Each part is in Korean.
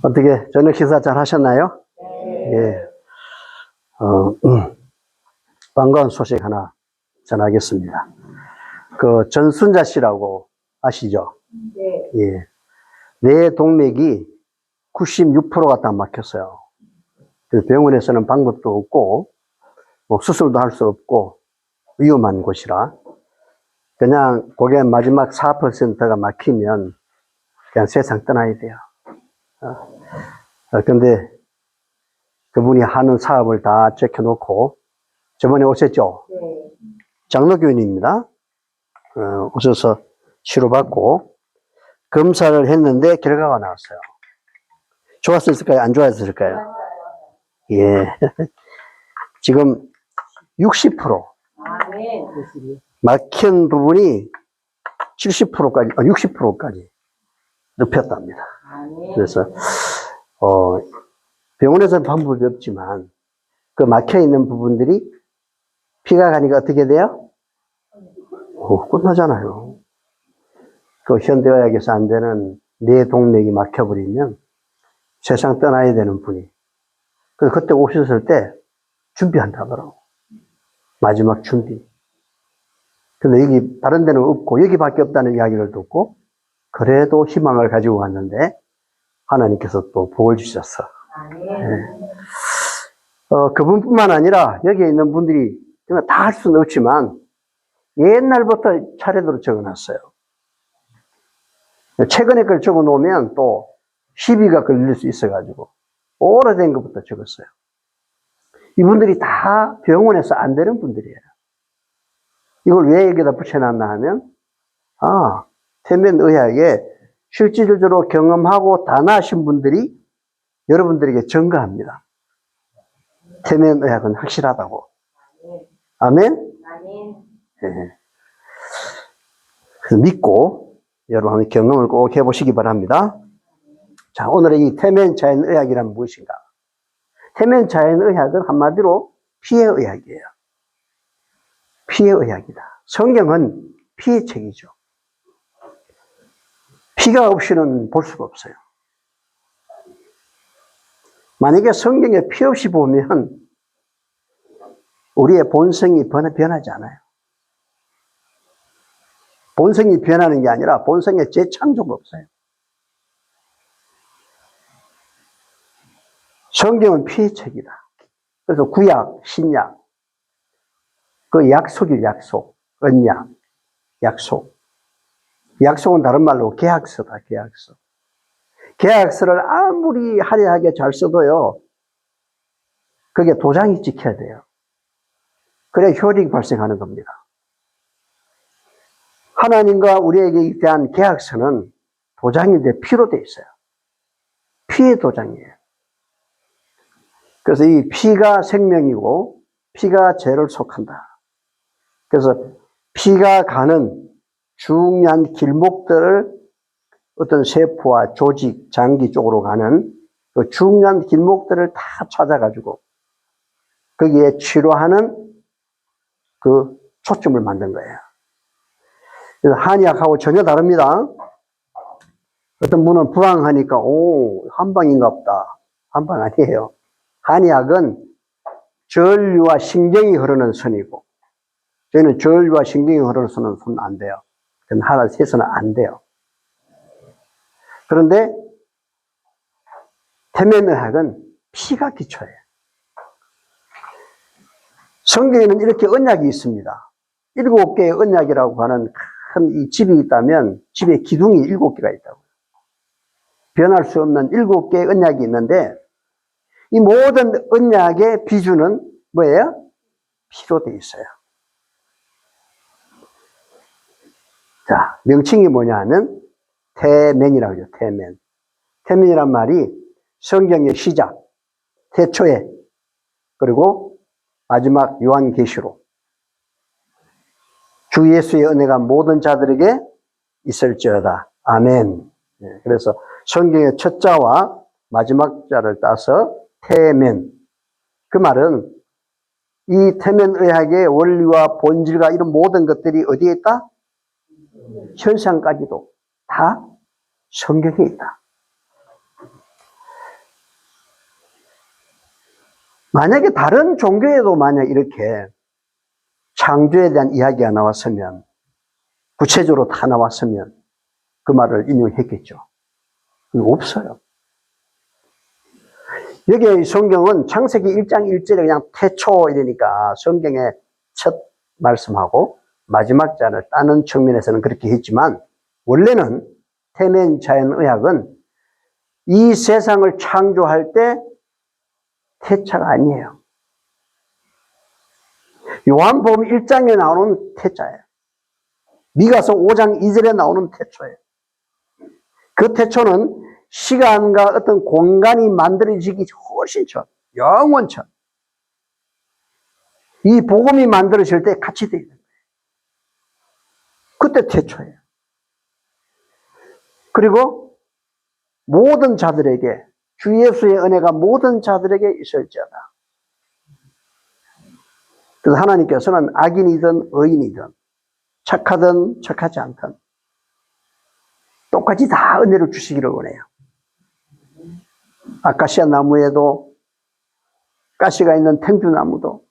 어떻게 저녁 식사 잘 하셨나요? 네. 예. 반가운 소식 하나 전하겠습니다. 그 전순자 씨라고 아시죠? 네. 예. 뇌 동맥이 96%가 다 막혔어요. 그래서 병원에서는 방법도 없고, 뭐 수술도 할 수 없고, 위험한 곳이라. 그냥 그게 마지막 4%가 막히면 그냥 세상 떠나야 돼요. 근데 그분이 하는 사업을 다 제껴놓고 저번에 오셨죠? 네. 장로교인입니다. 오셔서 치료받고 검사를 했는데 결과가 나왔어요. 좋았을까요? 안 좋았을까요? 예. 지금 60% 아멘. 막힌 부분이 70%까지, 60%까지 높였답니다. 아멘. 그래서 병원에서는 방법이 없지만 그 막혀 있는 부분들이 피가 가니까 어떻게 돼요? 끝나잖아요. 그 현대의학에서 안 되는 뇌 동맥이 막혀버리면 세상 떠나야 되는 분이. 그래서 그때 오셨을 때 준비한다더라고. 마지막 준비. 근데 여기 다른 데는 없고 여기밖에 없다는 이야기를 듣고 그래도 희망을 가지고 왔는데 하나님께서 또 복을 주셨어. 네. 그분뿐만 아니라 여기에 있는 분들이 다 할 수는 없지만 옛날부터 차례대로 적어놨어요. 최근에 걸 적어 놓으면 또 시비가 걸릴 수 있어가지고 오래된 것부터 적었어요. 이분들이 다 병원에서 안 되는 분들이에요. 이걸 왜 여기다 붙여놨나 하면 태면의학에 실질적으로 경험하고 다 나으신 분들이 여러분들에게 증거합니다. 태면의학은 확실하다고. 아멘? 아멘. 네. 그래서 믿고 여러분 경험을 꼭 해보시기 바랍니다. 자, 오늘의 이 태면자연의학이란 무엇인가? 태면자연의학은 한마디로 피해의학이에요. 피해의학이다. 성경은 피의 책이죠. 피가 없이는 볼 수가 없어요. 만약에 성경에 피 없이 보면 우리의 본성이 변하지 않아요. 본성이 변하는 게 아니라 본성에 재창조가 없어요. 성경은 피의 책이다. 그래서 구약, 신약, 그 약속이 약속, 언약, 약속. 약속은 다른 말로 계약서다, 계약서. 계약서를 아무리 화려하게 잘 써도요, 그게 도장이 찍혀야 돼요. 그래야 효력이 발생하는 겁니다. 하나님과 우리에게 대한 계약서는 도장인데 피로 되어 있어요. 피의 도장이에요. 그래서 이 피가 생명이고 피가 죄를 속한다. 그래서 피가 가는 중요한 길목들을 어떤 세포와 조직, 장기 쪽으로 가는 그 중요한 길목들을 다 찾아가지고 거기에 치료하는 그 초점을 만든 거예요. 그래서 한의학하고 전혀 다릅니다. 어떤 분은 부항하니까 한방인가 보다. 한방 아니에요. 한의학은 전류와 신경이 흐르는 선이고 저희는 전류와 신경이 흐르는 선은 손 안 돼요. 그건 하나 해서는 안 돼요. 그런데 태면의학은 피가 기초예요. 성경에는 이렇게 언약이 있습니다. 7개의 언약이라고 하는 큰 이 집이 있다면 집에 기둥이 7개가 있다고요. 변할 수 없는 7개의 언약이 있는데 이 모든 언약의 비주는 뭐예요? 피로 되어 있어요. 자, 명칭이 뭐냐 하면 태면이라고 하죠. 태면. 태면이란 말이 성경의 시작, 태초에, 그리고 마지막 요한계시록. 주 예수의 은혜가 모든 자들에게 있을지어다. 아멘. 그래서 성경의 첫 자와 마지막 자를 따서 태면. 그 말은 이 태면의학의 원리와 본질과 이런 모든 것들이 어디에 있다? 현상까지도 다 성경에 있다. 만약에 다른 종교에도 만약 이렇게 창조에 대한 이야기가 나왔으면, 구체적으로 다 나왔으면 그 말을 인용했겠죠. 없어요. 여기 성경은 창세기 1장 1절에 그냥 태초 이러니까 성경의 첫 말씀하고 마지막 자를 따는 측면에서는 그렇게 했지만, 원래는 태면 자연의학은 이 세상을 창조할 때 태자가 아니에요. 요한복음 1장에 나오는 태자예요. 미가서 5장 2절에 나오는 태초예요. 그 태초는 시간과 어떤 공간이 만들어지기 훨씬 전, 영원 전. 이 복음이 만들어질 때 같이 되어 있는 거예요. 그때 태초예요. 그리고 모든 자들에게, 주 예수의 은혜가 모든 자들에게 있을지어다. 그래서 하나님께서는 악인이든 의인이든 착하든 착하지 않든 똑같이 다 은혜를 주시기를 원해요. 아카시아 나무에도 가시가 있는 탱주나무도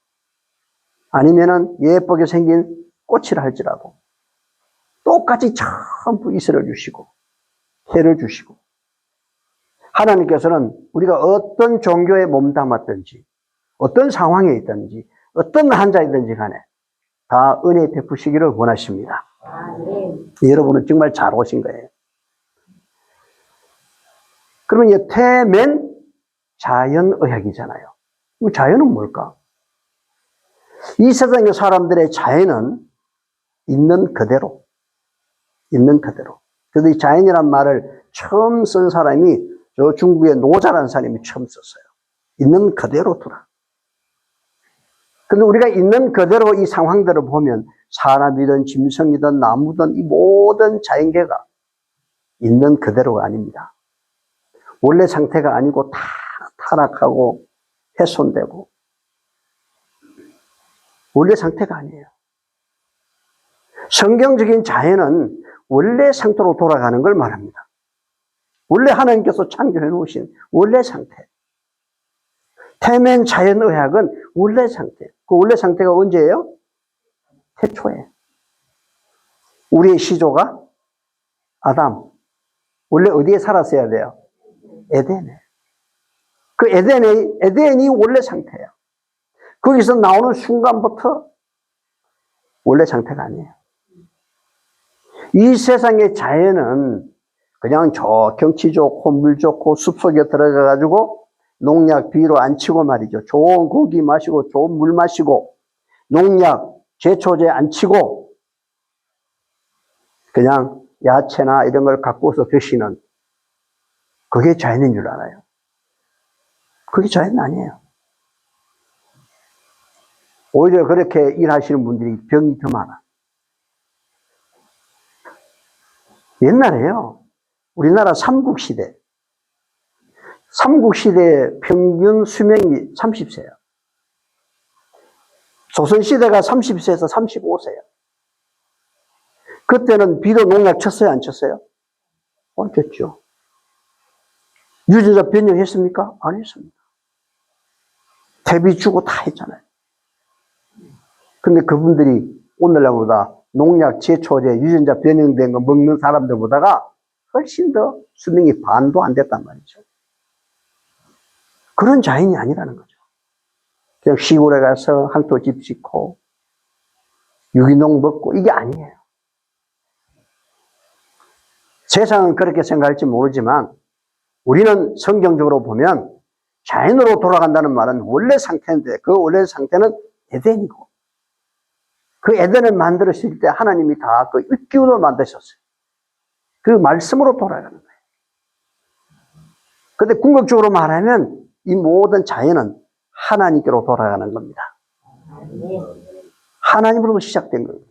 아니면은 예쁘게 생긴 꽃이라 할지라도 똑같이 전부 이슬을 주시고 해를 주시고, 하나님께서는 우리가 어떤 종교에 몸담았든지 어떤 상황에 있든지 어떤 환자이든지 간에 다 은혜 베푸시기를 원하십니다. 여러분은 정말 잘 오신 거예요. 그러면 이 태면 자연의학이잖아요. 자연은 뭘까? 이 세상의 사람들의 자연은 있는 그대로. 그래서 이 자연이란 말을 처음 쓴 사람이 저 중국의 노자라는 사람이 처음 썼어요. 있는 그대로 두라. 근데 우리가 있는 그대로 이 상황들을 보면 사람이든 짐승이든 나무든 이 모든 자연계가 있는 그대로가 아닙니다. 원래 상태가 아니고 다 타락하고 훼손되고 원래 상태가 아니에요. 성경적인 자연은 원래 상태로 돌아가는 걸 말합니다. 원래 하나님께서 창조해 놓으신 원래 상태. 태면 자연의학은 원래 상태. 그 원래 상태가 언제예요? 태초에. 우리의 시조가 아담. 원래 어디에 살았어야 돼요? 에덴에. 그 에덴이 원래 상태예요. 거기서 나오는 순간부터 원래 상태가 아니에요. 이 세상의 자연은 그냥 저 경치 좋고 물 좋고 숲속에 들어가가지고 농약 비료 안 치고 말이죠. 좋은 고기 마시고 좋은 물 마시고 농약 제초제 안 치고 그냥 야채나 이런 걸 갖고 와서 드시는, 그게 자연인 줄 알아요. 그게 자연 아니에요. 오히려 그렇게 일하시는 분들이 병이 더 많아. 옛날에요, 우리나라 삼국시대 평균 수명이 30세예요. 조선시대가 30세에서 35세예요. 그때는 비료 농약 쳤어요, 안 쳤어요? 안 쳤죠. 유전자 변형했습니까? 안 했습니다. 대비 주고 다 했잖아요. 근데 그분들이 오늘날보다 농약, 제초제, 유전자 변형된 거 먹는 사람들보다가 훨씬 더 수명이 반도 안 됐단 말이죠. 그런 자연이 아니라는 거죠. 그냥 시골에 가서 한토 집 짓고 유기농 먹고 이게 아니에요. 세상은 그렇게 생각할지 모르지만 우리는 성경적으로 보면 자연으로 돌아간다는 말은 원래 상태인데, 그 원래 상태는 에덴이고, 그 에덴을 만들었을 때 하나님이 다 그 입기로 만드셨어요. 그 말씀으로 돌아가는 거예요. 근데 궁극적으로 말하면 이 모든 자연은 하나님께로 돌아가는 겁니다. 하나님으로부터 시작된 거예요.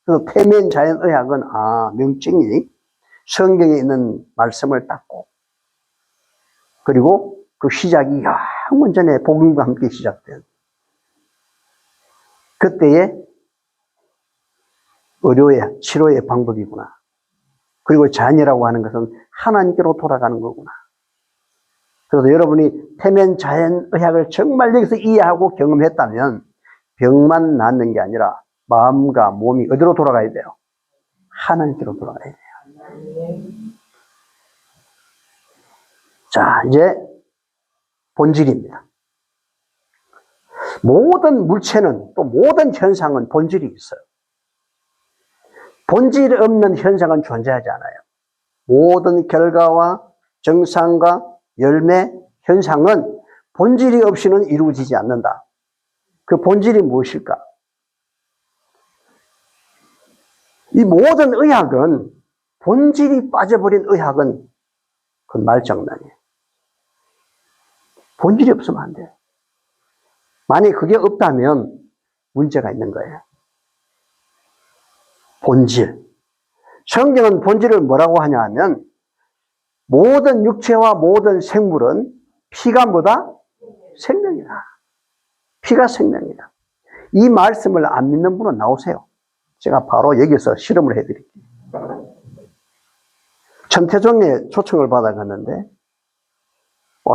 그래서 태면 자연의학은 명칭이 성경에 있는 말씀을 닦고, 그리고 그 시작이 영원 전에 복음과 함께 시작된 그때의 의료의 치료의 방법이구나. 그리고 자연이라고 하는 것은 하나님께로 돌아가는 거구나. 그래서 여러분이 태면 자연의학을 정말 여기서 이해하고 경험했다면 병만 낫는 게 아니라 마음과 몸이 어디로 돌아가야 돼요? 하나님께로 돌아가야 돼요. 자, 이제 본질입니다. 모든 물체는 또 모든 현상은 본질이 있어요. 본질 없는 현상은 존재하지 않아요. 모든 결과와 정상과 열매, 현상은 본질이 없이는 이루어지지 않는다. 그 본질이 무엇일까? 이 모든 의학은 본질이 빠져버린 의학은 그건 말장난이에요. 본질이 없으면 안 돼요. 만약에 그게 없다면 문제가 있는 거예요. 본질. 성경은 본질을 뭐라고 하냐 하면 모든 육체와 모든 생물은 피가 뭐다? 생명이다. 피가 생명이다. 이 말씀을 안 믿는 분은 나오세요. 제가 바로 여기서 실험을 해드릴게요. 천태종에 초청을 받아갔는데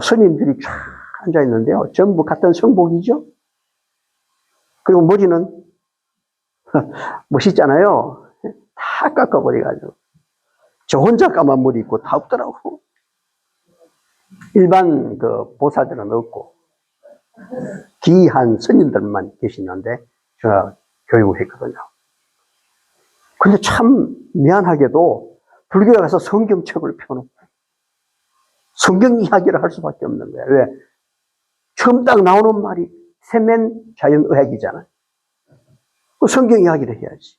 스님들이 쫙 앉아있는데요. 전부 같은 성복이죠. 그리고 머리는 멋있잖아요. 다 깎아버려가지고 저 혼자 까만 머리 있고 다 없더라고. 일반 그 보살들은 없고 귀한 스님들만 계시는데 제가 교육을 했거든요. 근데 참 미안하게도 불교에 가서 성경책을 펴놓고 성경 이야기를 할 수밖에 없는 거야. 왜? 처음 딱 나오는 말이 세면 자연의학이잖아요. 그 성경 이야기를 해야지.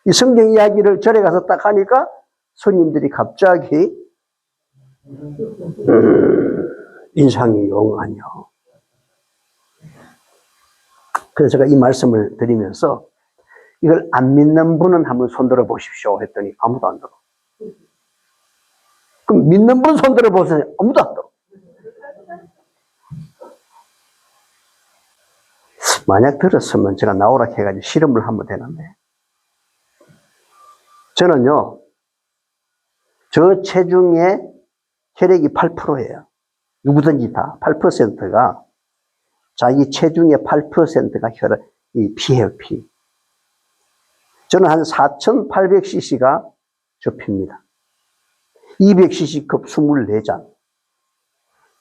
이 성경 이야기를 절에 가서 딱 하니까 손님들이 갑자기 인상이 영 아니요. 그래서 제가 이 말씀을 드리면서 이걸 안 믿는 분은 한번 손들어 보십시오 했더니 아무도 안 들어. 그럼 믿는 분 손들어 보세요. 아무도 안 들어. 만약 들었으면 제가 나오라 해가지고 실험을 하면 되는데 저는요 저 체중의 혈액이 8%예요. 누구든지 다 8%가 자기 체중의 8%가 이 피예요, 피. 저는 한 4,800cc가 저 피입니다. 200cc 컵 24잔.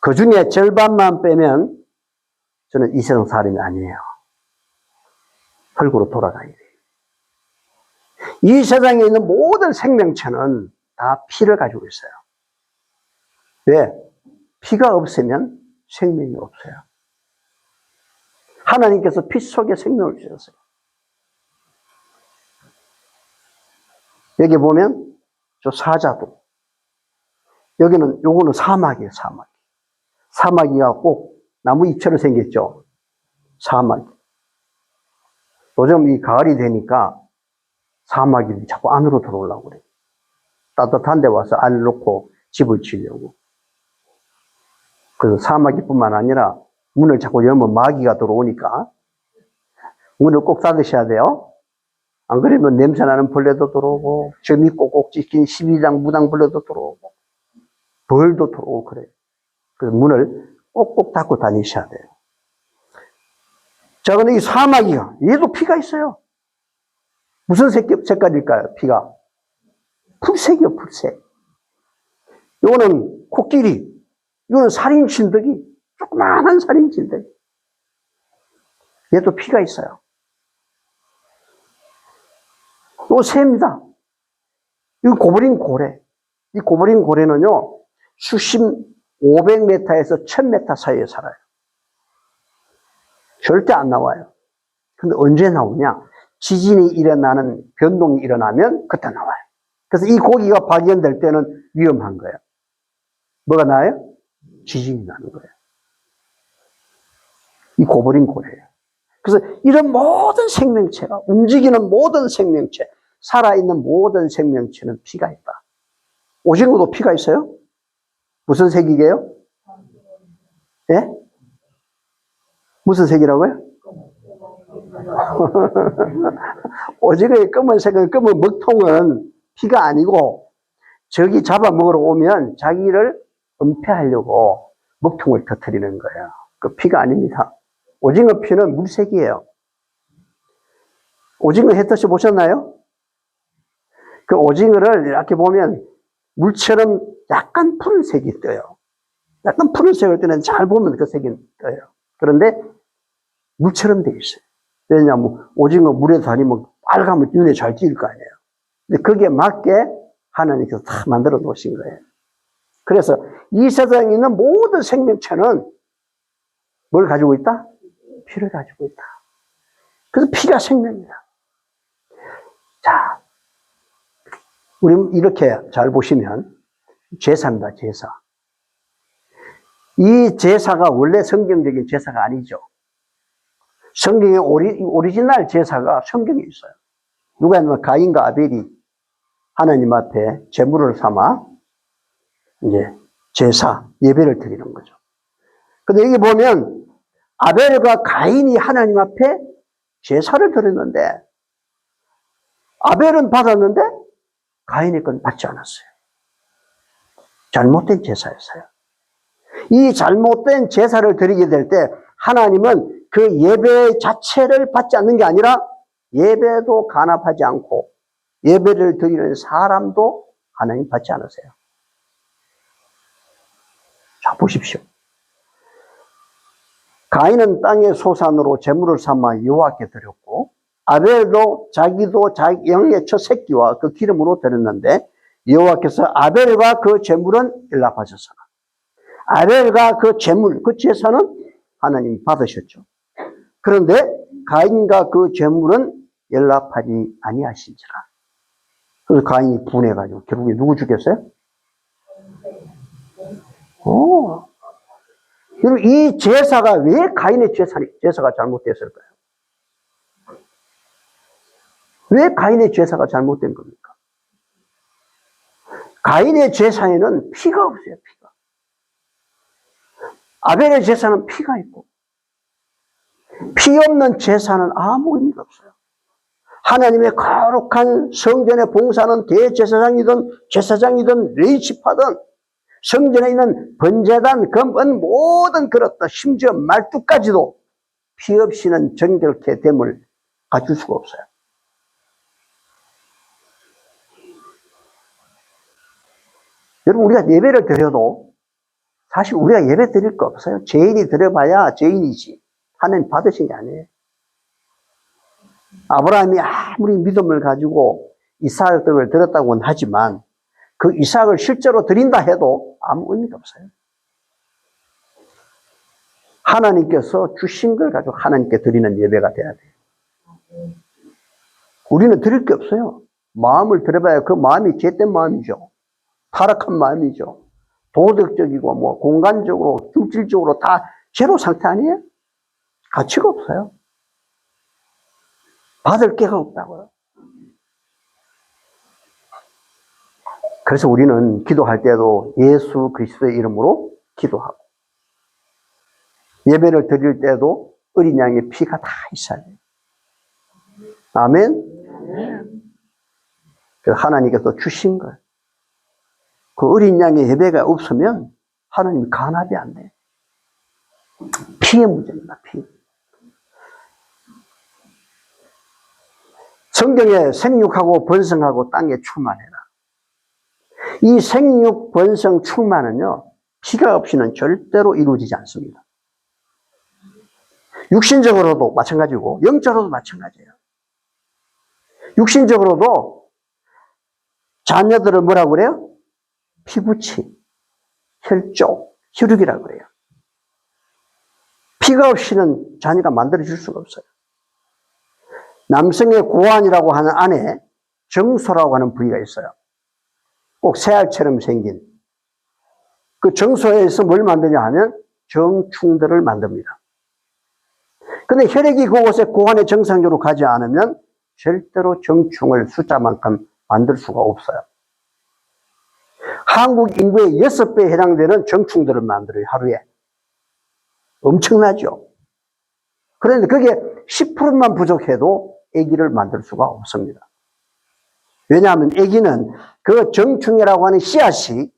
그 중에 절반만 빼면 저는 이 세상 사람이 아니에요. 흙으로 돌아가야 돼요. 이 세상에 있는 모든 생명체는 다 피를 가지고 있어요. 왜? 피가 없으면 생명이 없어요. 하나님께서 피 속에 생명을 주셨어요. 여기 보면 저 사자도 요거는 사막이에요, 사막. 사마귀가 꼭 나무 잎처럼 생겼죠. 사마귀. 요즘 이 가을이 되니까 사마귀들이 자꾸 안으로 들어오려고 그래요. 따뜻한 데 와서 알 놓고 집을 지으려고. 그래서 사마귀뿐만 아니라 문을 자꾸 열면 마귀가 들어오니까 문을 꼭 닫으셔야 돼요. 안 그러면 냄새나는 벌레도 들어오고 점이 꼭꼭 찍힌 12장 무당 벌레도 들어오고 벌도 들어오고 그래요. 그래서 문을 꼭꼭 닫고 다니셔야 돼요. 자, 근데 이 사마귀가 얘도 피가 있어요. 무슨 색깔일까요? 피가 풀색이요, 풀색. 이거는 코끼리, 이거는 살인진드기, 조그마한 살인진드기. 얘도 피가 있어요. 이거 새입니다. 이거 고브린 고래. 이 고브린 고래는요, 수심 500m에서 1000m 사이에 살아요. 절대 안 나와요. 근데 언제 나오냐? 지진이 일어나는, 변동이 일어나면 그때 나와요. 그래서 이 고기가 발견될 때는 위험한 거예요. 뭐가 나요? 지진이 나는 거예요. 이 고브린 고래예요. 그래서 이런 모든 생명체가, 움직이는 모든 생명체, 살아있는 모든 생명체는 피가 있다. 오징어도 피가 있어요? 무슨 색이게요? 예? 무슨 색이라고요? 오징어의 검은색은, 검은 먹통은 피가 아니고 저기 잡아먹으러 오면 자기를 은폐하려고 먹통을 터뜨리는 거예요. 그 피가 아닙니다. 오징어 피는 물색이에요. 오징어 해 드셔보셨나요? 그 오징어를 이렇게 보면 물처럼 약간 푸른색이 떠요. 약간 푸른색을 뜨는 잘 보면 그 색이 떠요. 그런데 물처럼 돼 있어요. 왜냐하면 오징어 물에 다니면 빨가면 눈에 잘 띄일 거 아니에요. 근데 거기에 맞게 하나님께서 다 만들어 놓으신 거예요. 그래서 이 세상에 있는 모든 생명체는 뭘 가지고 있다? 피를 가지고 있다. 그래서 피가 생명이다. 자, 우리 이렇게 잘 보시면 제사입니다, 제사. 이 제사가 원래 성경적인 제사가 아니죠. 성경의 오리지널 제사가 성경에 있어요. 누가 하면 가인과 아벨이 하나님 앞에 제물을 삼아 이제 제사, 예배를 드리는 거죠. 근데 여기 보면 아벨과 가인이 하나님 앞에 제사를 드렸는데 아벨은 받았는데 가인의 건 받지 않았어요. 잘못된 제사였어요. 이 잘못된 제사를 드리게 될 때 하나님은 그 예배 자체를 받지 않는 게 아니라 예배도 간합하지 않고 예배를 드리는 사람도 하나님 받지 않으세요. 자, 보십시오. 가인은 땅의 소산으로 제물을 삼아 여호와께 드렸고 아벨도 자기도 자기 영의 첫 새끼와 그 기름으로 드렸는데 여호와께서 아벨과 그 제물은 연락하셨으나 아벨과 그 제물, 그 제사는 하나님이 받으셨죠. 그런데 가인과 그 제물은 연락하지 아니하신지라. 그래서 가인이 분해가지고 결국에 누구 죽였어요? 여러분, 이 제사가 왜 가인의 제사가 잘못됐을까요? 왜 가인의 제사가 잘못된 겁니까? 가인의 제사에는 피가 없어요, 피가. 아벨의 제사는 피가 있고, 피 없는 제사는 아무 의미가 없어요. 하나님의 거룩한 성전에 봉사하는 대제사장이든 제사장이든 레위지파든 성전에 있는 번제단, 금은 모든 그릇도 심지어 말뚝까지도 피 없이는 정결케 됨을 갖출 수가 없어요. 여러분, 우리가 예배를 드려도 사실 우리가 예배 드릴 거 없어요. 죄인이 드려봐야 죄인이지. 하나님 받으신 게 아니에요. 아브라함이 아무리 믿음을 가지고 이삭을 드렸다고는 하지만 그 이삭을 실제로 드린다 해도 아무 의미가 없어요. 하나님께서 주신 걸 가지고 하나님께 드리는 예배가 돼야 돼요. 우리는 드릴 게 없어요. 마음을 드려봐야 그 마음이 죄된 마음이죠. 타락한 마음이죠. 도덕적이고 뭐 공간적으로 물질적으로 다 제로 상태 아니에요? 가치가 없어요. 받을 게가 없다고요. 그래서 우리는 기도할 때도 예수 그리스도의 이름으로 기도하고 예배를 드릴 때도 어린 양의 피가 다 있어야 돼요. 아멘. 그래서 하나님께서 주신 걸. 그 어린 양의 예배가 없으면 하나님이 간합이 안 돼요. 피의 문제입니다. 피. 성경에 생육하고 번성하고 땅에 충만해라. 이 생육, 번성, 충만은요, 피가 없이는 절대로 이루어지지 않습니다. 육신적으로도 마찬가지고, 영적으로도 마찬가지예요. 육신적으로도 자녀들을 뭐라고 그래요? 피부치, 혈족, 혈육이라고 그래요. 피가 없이는 자녀가 만들어질 수가 없어요. 남성의 고환이라고 하는 안에 정소라고 하는 부위가 있어요. 꼭 새알처럼 생긴. 그 정소에서 뭘 만드냐 하면 정충들을 만듭니다. 근데 혈액이 그곳에 고환에 정상적으로 가지 않으면 절대로 정충을 숫자만큼 만들 수가 없어요. 한국 인구의 6배에 해당되는 정충들을 만들어요, 하루에. 엄청나죠? 그런데 그게 10%만 부족해도 아기를 만들 수가 없습니다. 왜냐하면 아기는 그 정충이라고 하는 씨앗이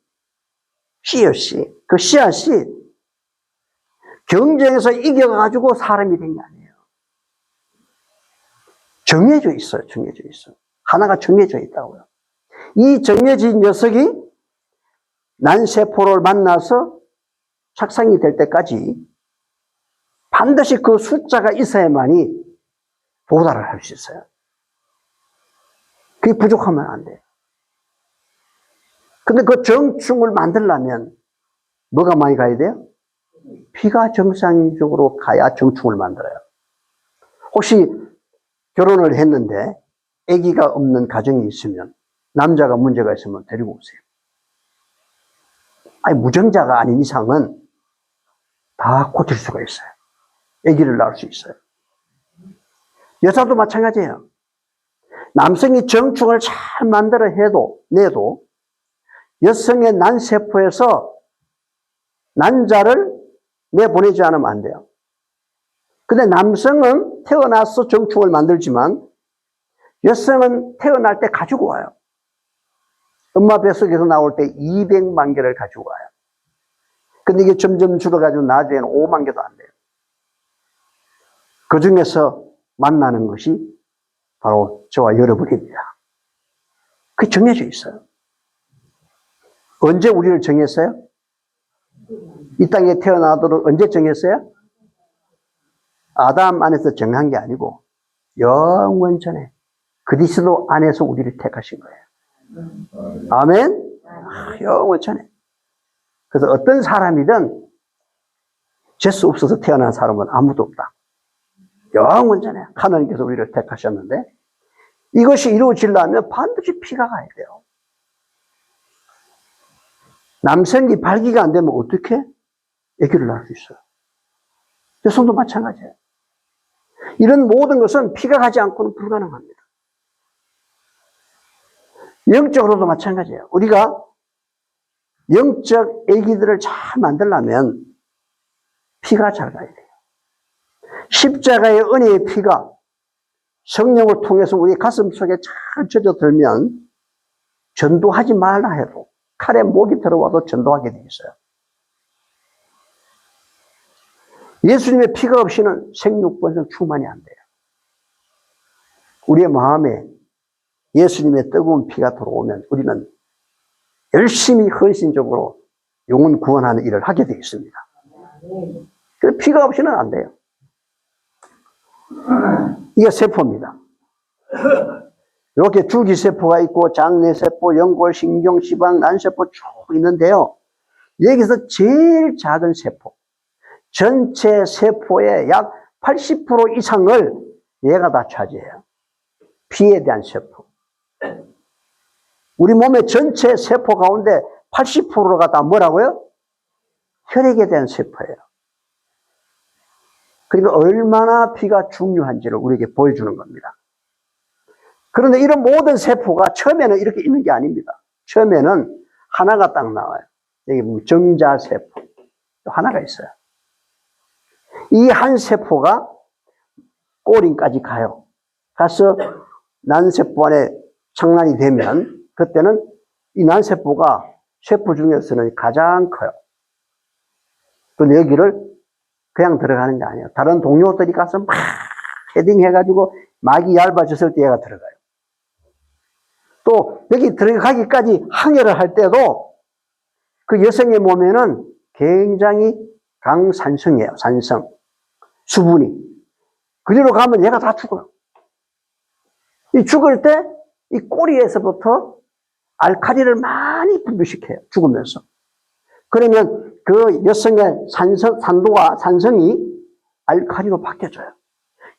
그 씨앗이 경쟁에서 이겨가지고 사람이 된 게 아니에요. 정해져 있어요. 정해져 있어요. 하나가 정해져 있다고요. 이 정해진 녀석이 난세포를 만나서 착상이 될 때까지 반드시 그 숫자가 있어야만이 도달을 할 수 있어요. 그게 부족하면 안 돼요. 근데 그 정충을 만들려면 뭐가 많이 가야 돼요? 피가 정상적으로 가야 정충을 만들어요. 혹시 결혼을 했는데 아기가 없는 가정이 있으면, 남자가 문제가 있으면 데리고 오세요. 아니, 무정자가 아닌 이상은 다 고칠 수가 있어요. 아기를 낳을 수 있어요. 여자도 마찬가지예요. 남성이 정충을 잘 만들어 내도 여성의 난세포에서 난자를 내보내지 않으면 안 돼요. 근데 남성은 태어나서 정충을 만들지만 여성은 태어날 때 가지고 와요. 엄마 뱃속에서 나올 때 200만 개를 가지고 와요. 근데 이게 점점 줄어가지고 나중에는 5만 개도 안 돼요. 그 중에서 만나는 것이 바로 저와 여러분입니다. 그게 정해져 있어요. 언제 우리를 정했어요? 이 땅에 태어나도록 언제 정했어요? 아담 안에서 정한 게 아니고 영원 전에 그리스도 안에서 우리를 택하신 거예요. 아멘? 영원 전에. 그래서 어떤 사람이든 재수 없어서 태어난 사람은 아무도 없다. 영원 전에 하나님께서 우리를 택하셨는데, 이것이 이루어지려면 반드시 피가 가야 돼요. 남성이 발기가 안 되면 어떻게 아기를 낳을 수 있어요? 여성도 마찬가지예요. 이런 모든 것은 피가 가지 않고는 불가능합니다. 영적으로도 마찬가지예요. 우리가 영적 아기들을 잘 만들려면 피가 잘 가야 돼요. 십자가의 은혜의 피가 성령을 통해서 우리 가슴 속에 잘 젖어들면 전도하지 말라 해도, 칼에 목이 들어와도 전도하게 돼 있어요. 예수님의 피가 없이는 생육번성 충만이 안 돼요. 우리의 마음에 예수님의 뜨거운 피가 들어오면 우리는 열심히 헌신적으로 영혼 구원하는 일을 하게 되어 있습니다. 그 피가 없이는 안 돼요. 이게 세포입니다. 이렇게 줄기세포가 있고 장내세포, 연골, 신경, 지방, 난세포 쭉 있는데요. 여기서 제일 작은 세포, 전체 세포의 약 80% 이상을 얘가 다 차지해요. 피에 대한 세포. 우리 몸의 전체 세포 가운데 80%가 다 뭐라고요? 혈액에 대한 세포예요. 그러니까 얼마나 피가 중요한지를 우리에게 보여주는 겁니다. 그런데 이런 모든 세포가 처음에는 이렇게 있는 게 아닙니다. 처음에는 하나가 딱 나와요. 여기 정자세포. 하나가 있어요. 이 한 세포가 꼬린까지 가요. 가서 난세포 안에 착란이 되면 그때는 이 난세포가 세포 중에서는 가장 커요. 근데 여기를 그냥 들어가는 게 아니에요. 다른 동료들이 가서 막 헤딩해가지고 막이 얇아졌을 때 얘가 들어가요. 또 여기 들어가기까지 항해를 할 때도 그 여성의 몸에는 굉장히 강산성이에요. 산성. 수분이. 그리로 가면 얘가 다 죽어요. 이 죽을 때 이 꼬리에서부터 알칼리를 많이 분비시켜요. 죽으면서. 그러면 그 여성의 산도와 산성이 알칼리로 바뀌어져요.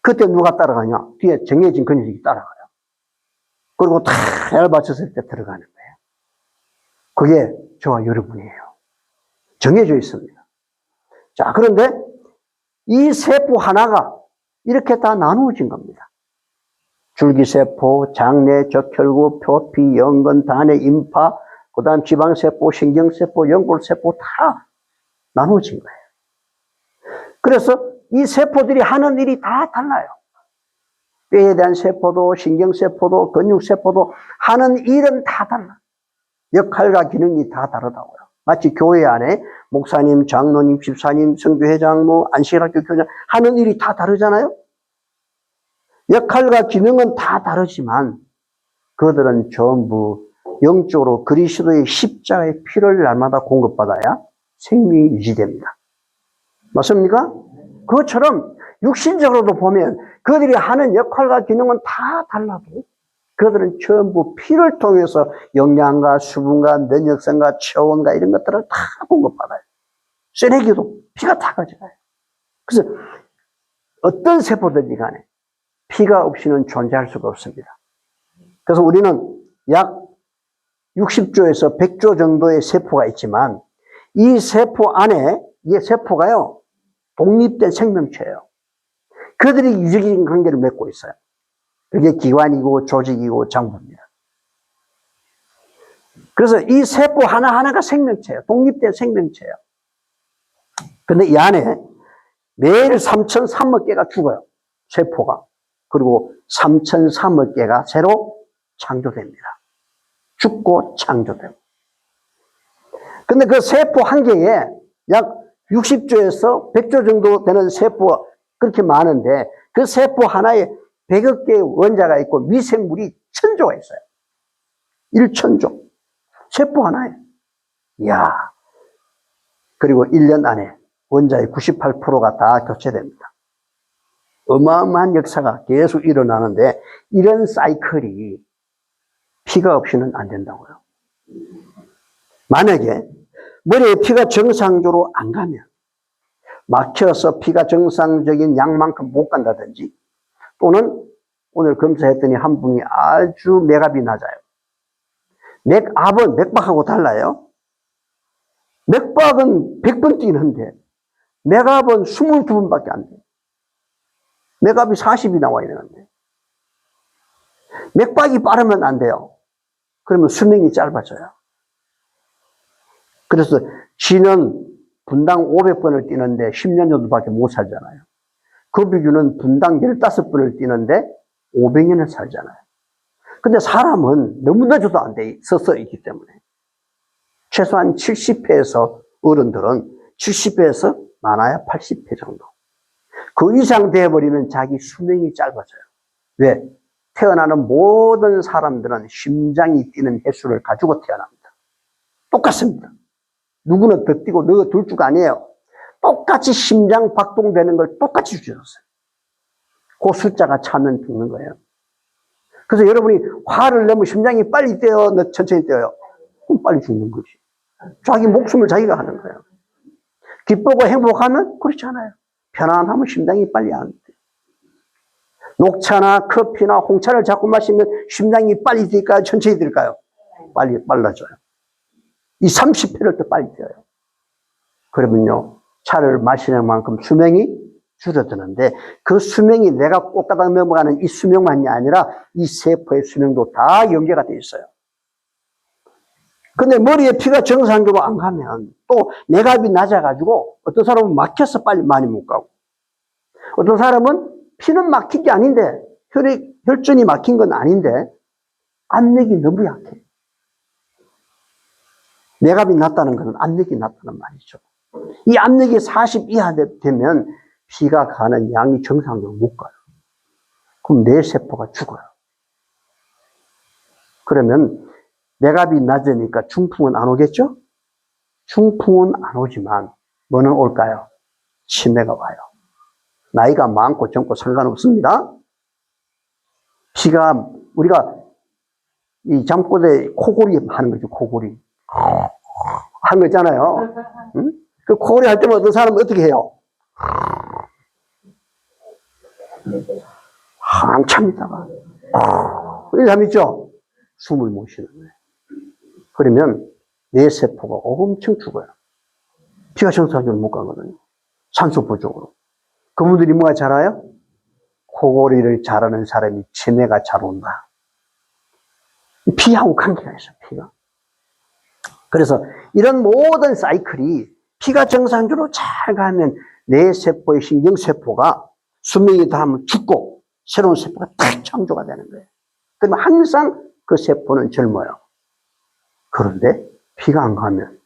그때 누가 따라가냐? 뒤에 정해진 근육이 따라가요. 그리고 다 얇아졌을 때 들어가는 거예요. 그게 저와 여러분이에요. 정해져 있습니다. 자, 그런데 이 세포 하나가 이렇게 다 나누어진 겁니다. 줄기세포, 장내, 적혈구, 표피, 연근, 단해, 임파, 그 다음 지방세포, 신경세포, 연골세포 다 나누어진 거예요. 그래서 이 세포들이 하는 일이 다 달라요. 뼈에 대한 세포도, 신경세포도, 근육세포도 하는 일은 다 달라. 역할과 기능이 다 다르다고요. 마치 교회 안에 목사님, 장로님, 집사님, 성교회장, 안식학교 교장 하는 일이 다 다르잖아요. 역할과 기능은 다 다르지만 그들은 전부 영적으로 그리스도의 십자가의 피를 날마다 공급받아야 생명이 유지됩니다. 맞습니까? 그것처럼 육신적으로도 보면 그들이 하는 역할과 기능은 다 달라도 그들은 전부 피를 통해서 영양과 수분과 면역성과 체온과 이런 것들을 다 공급받아요. 쓰레기도 피가 다 가져가요. 그래서 어떤 세포든지 간에 피가 없이는 존재할 수가 없습니다. 그래서 우리는 약 60조에서 100조 정도의 세포가 있지만 이 세포 안에 이 세포가요 독립된 생명체예요. 그들이 유기적인 관계를 맺고 있어요. 그게 기관이고 조직이고 장부입니다. 그래서 이 세포 하나하나가 생명체예요. 독립된 생명체예요. 근데 이 안에 매일 3,003억 개가 죽어요. 세포가. 그리고 3,003억 개가 새로 창조됩니다. 죽고 창조되고. 근데 그 세포 한 개에 약 60조에서 100조 정도 되는 세포가 그렇게 많은데 그 세포 하나에 100억 개의 원자가 있고 미생물이 1,000조가 있어요. 1,000조. 세포 하나에. 이야. 그리고 1년 안에 원자의 98%가 다 교체됩니다. 어마어마한 역사가 계속 일어나는데 이런 사이클이 피가 없이는 안 된다고요. 만약에 머리에 피가 정상적으로 안 가면 막혀서 피가 정상적인 양만큼 못 간다든지 또는 오늘 검사했더니 한 분이 아주 맥압이 낮아요. 맥압은 맥박하고 달라요. 맥박은 100번 뛰는데 맥압은 22번밖에 안 돼요. 맥압이 40이 나와야 되는데 맥박이 빠르면 안 돼요. 그러면 수명이 짧아져요. 그래서 쥐는 분당 500번을 뛰는데 10년 정도밖에 못 살잖아요. 거북이는 분당 15번을 뛰는데 500년을 살잖아요. 근데 사람은 너무 늦어도 안 돼, 서서 있기 때문에. 최소한 70회에서 어른들은 70회에서 많아야 80회 정도. 그 이상 돼버리면 자기 수명이 짧아져요. 왜? 태어나는 모든 사람들은 심장이 뛰는 횟수를 가지고 태어납니다. 똑같습니다. 누구는 더 뛰고 누구 둘 줄 아니에요. 똑같이 심장 박동되는 걸 똑같이 주셨어요. 그 숫자가 차면 죽는 거예요. 그래서 여러분이 화를 내면 심장이 빨리 뛰어요, 천천히 뛰어요? 그럼 빨리 죽는 거지. 자기 목숨을 자기가 하는 거예요. 기쁘고 행복하면 그렇지 않아요. 편안하면 심장이 빨리 안 돼. 녹차나 커피나 홍차를 자꾸 마시면 심장이 빨리 뛸까요? 천천히 뛸까요? 빨리 빨라져요. 이 30회를 더 빨리 뛰어요. 그러면요, 차를 마시는 만큼 수명이 줄어드는데 그 수명이 내가 꽃가닥 넘어가는 이 수명만이 아니라 이 세포의 수명도 다 연계가 돼 있어요. 근데 머리에 피가 정상적으로 안 가면 또 맥압이 낮아가지고 어떤 사람은 막혀서 빨리 많이 못 가고 어떤 사람은 피는 막힌 게 아닌데 혈전이 막힌 건 아닌데 압력이 너무 약해. 맥압이 낮다는 것은 압력이 낮다는 말이죠. 이 압력이 40 이하 되면 피가 가는 양이 정상적으로 못 가요. 그럼 뇌 세포가 죽어요. 그러면 맥압이 낮으니까 중풍은 안 오겠죠? 중풍은 안 오지만 뭐는 올까요? 치매가 와요. 나이가 많고 젊고 상관없습니다. 피가 우리가 이 잠꼬대 코골이 하는 거죠. 코골이 하는 거 있잖아요. 응? 그 코골이 할 때마다 어떤 사람은 어떻게 해요? 한참 있다가 이런 사람 있죠? 숨을 못 쉬는 거예요. 그러면 뇌 세포가 엄청 죽어요. 피가 정상적으로 못 가거든요. 산소 부족으로. 그분들이 뭐가 잘해요? 코골이를 잘하는 사람이 치매가 잘 온다. 피하고 관계가 있어요, 피가. 그래서 이런 모든 사이클이 피가 정상적으로 잘 가면 뇌 세포의 신경세포가 수명이 닿으면 죽고 새로운 세포가 탁 창조가 되는 거예요. 그러면 항상 그 세포는 젊어요. 그런데 피가 안 가면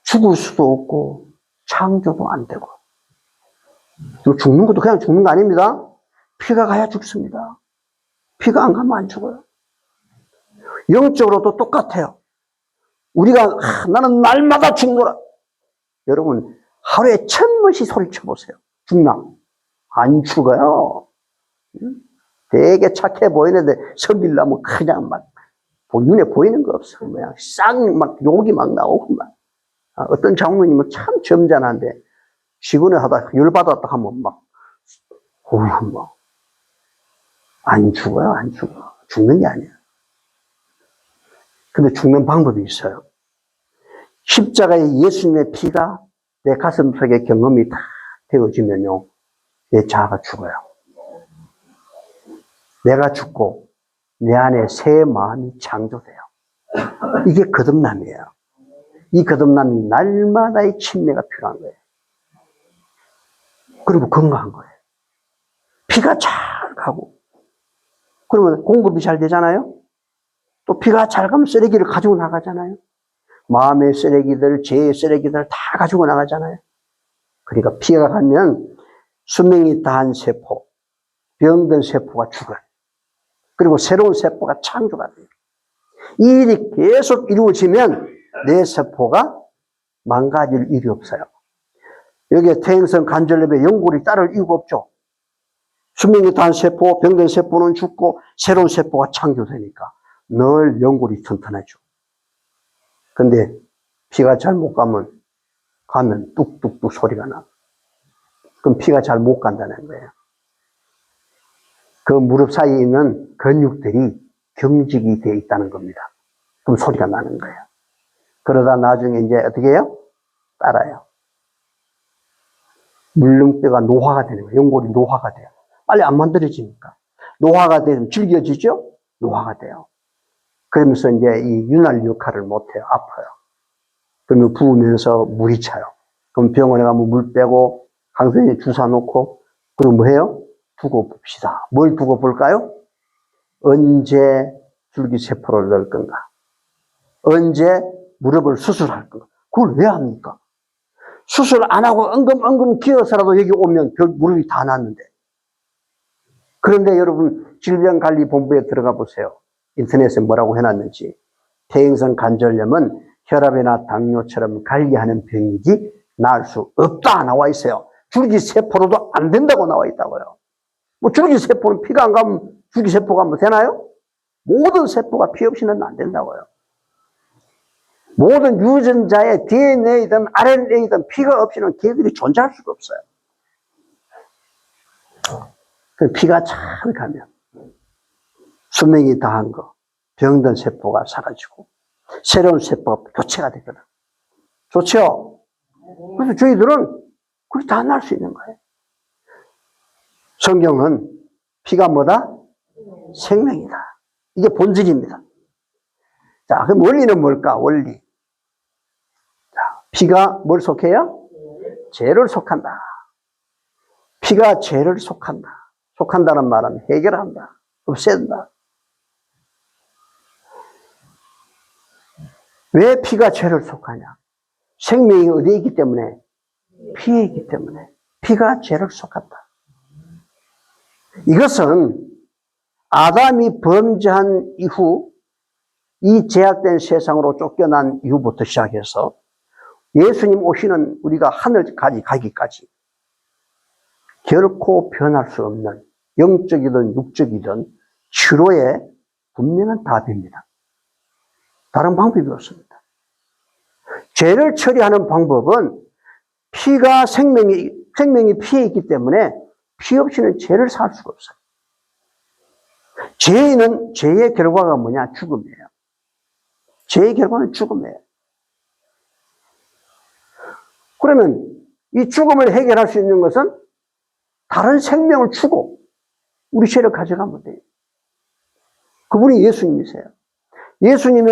죽을 수도 없고 창조도 안 되고. 죽는 것도 그냥 죽는 거 아닙니다. 피가 가야 죽습니다. 피가 안 가면 안 죽어요. 영적으로도 똑같아요. 우리가 나는 날마다 죽노라. 여러분 하루에 1000번씩 소리쳐 보세요. 죽나? 안 죽어요. 되게 착해 보이는데 섬기려면 그냥 막 눈에 보이는 거 없어. 그냥 막 욕이 막 나오고 막. 어떤 장로님은 참 점잖한데 시군을 하다 열받았다 하면 막 어휴 막 안 죽어요. 안 죽어. 죽는 게 아니에요. 근데 죽는 방법이 있어요. 십자가에 예수님의 피가 내 가슴 속에 경험이 다 되어지면요, 내 자아가 죽어요. 내가 죽고 내 안에 새 마음이 창조돼요. 이게 거듭남이에요. 이 거듭남이 날마다의 침례가 필요한 거예요. 그리고 건강한 거예요. 피가 잘 가고, 그러면 공급이 잘 되잖아요. 또 피가 잘 가면 쓰레기를 가지고 나가잖아요. 마음의 쓰레기들, 죄의 쓰레기들 다 가지고 나가잖아요. 그러니까 피가 가면 수명이 다한 세포, 병든 세포가 죽어요. 그리고 새로운 세포가 창조가 돼요. 이 일이 계속 이루어지면 내 세포가 망가질 일이 없어요. 여기에 퇴행성 관절염의 연골이 따를 이유가 없죠. 수명이 다한 세포, 병든 세포는 죽고 새로운 세포가 창조되니까 늘 연골이 튼튼해져. 근데 피가 잘 못 가면 뚝뚝뚝 소리가 나. 그럼 피가 잘 못 간다는 거예요. 그 무릎 사이에 있는 근육들이 경직이 되어 있다는 겁니다. 그럼 소리가 나는 거예요. 그러다 나중에 이제 어떻게 해요? 따라요. 물렁뼈가 노화가 되는 거예요. 연골이 노화가 돼요. 빨리 안 만들어지니까. 노화가 되면 질겨지죠? 노화가 돼요. 그러면서 이제 이 윤활 역할을 못해요. 아파요. 그러면 부으면서 물이 차요. 그럼 병원에 가면 물 빼고 강선에 주사 놓고 그럼 뭐 해요? 두고 봅시다. 뭘 두고 볼까요? 언제 줄기세포를 넣을 건가? 언제 무릎을 수술할 건가? 그걸 왜 합니까? 수술 안 하고 엉금엉금 기어서라도 여기 오면 무릎이 다 났는데. 그런데 여러분 질병관리본부에 들어가 보세요. 인터넷에 뭐라고 해놨는지. 퇴행성 관절염은 혈압이나 당뇨처럼 관리하는 병이지 나을 수 없다 나와 있어요. 줄기세포로도 안 된다고 나와 있다고요. 뭐 줄기세포는 피가 안 가면 줄기세포가 뭐 되나요? 모든 세포가 피 없이는 안 된다고요. 모든 유전자의 DNA든 RNA든 피가 없이는 걔들이 존재할 수가 없어요. 피가 잘 가면 수명이 다한 거, 병든 세포가 사라지고 새로운 세포가 교체가 되거든. 좋죠? 그래서 저희들은 그게 다 날 수 있는 거예요. 성경은 피가 뭐다? 생명이다. 이게 본질입니다. 자, 그럼 원리는 뭘까? 원리. 자, 피가 뭘 속해요? 죄를 속한다. 피가 죄를 속한다. 속한다는 말은 해결한다. 없앤다. 왜 피가 죄를 속하냐? 생명이 어디에 있기 때문에? 피에 있기 때문에. 피가 죄를 속한다. 이것은 아담이 범죄한 이후 이 제약된 세상으로 쫓겨난 이후부터 시작해서 예수님 오시는 우리가 하늘까지 가기까지 결코 변할 수 없는 영적이든 육적이든 치료의 분명한 답입니다. 다른 방법이 없습니다. 죄를 처리하는 방법은 피가 생명이 피에 있기 때문에 피 없이는 죄를 살 수가 없어요. 죄의 결과가 뭐냐? 죽음이에요. 죄의 결과는 죽음이에요. 그러면 이 죽음을 해결할 수 있는 것은 다른 생명을 주고 우리 죄를 가져가면 돼요. 그분이 예수님이세요. 예수님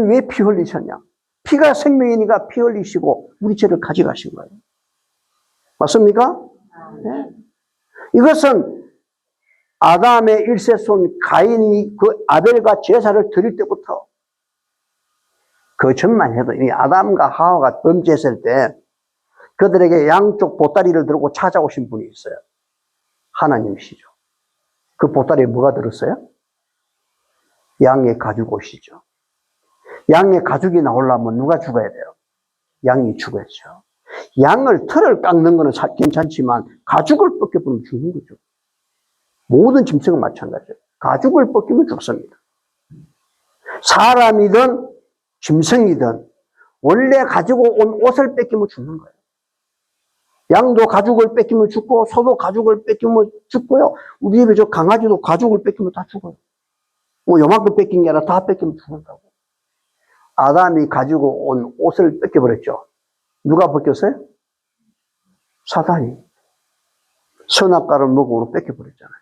왜 피 흘리셨냐? 피가 생명이니까 피 흘리시고 우리 죄를 가져가신 거예요. 맞습니까? 네. 이것은 아담의 일세손 가인이 그 아벨과 제사를 드릴 때부터 그 전만 해도 이 아담과 하와가 범죄했을 때 그들에게 양쪽 보따리를 들고 찾아오신 분이 있어요. 하나님이시죠. 그 보따리에 뭐가 들었어요? 양의 가죽옷이죠. 양의 가죽이 나오려면 누가 죽어야 돼요? 양이 죽어야죠. 양을 털을 깎는 거는 괜찮지만 가죽을 벗겨버리면 죽는 거죠. 모든 짐승은 마찬가지예요. 가죽을 벗기면 죽습니다. 사람이든 짐승이든 원래 가지고 온 옷을 뺏기면 죽는 거예요. 양도 가죽을 뺏기면 죽고 소도 가죽을 뺏기면 죽고요. 우리 집에 저 강아지도 가죽을 뺏기면 다 죽어요. 뭐 요만큼 뺏긴 게 아니라 다 뺏기면 죽는다고. 아담이 가지고 온 옷을 뺏겨버렸죠. 누가 벗겼어요? 사단이. 선악과를 먹으로 뺏겨버렸잖아요.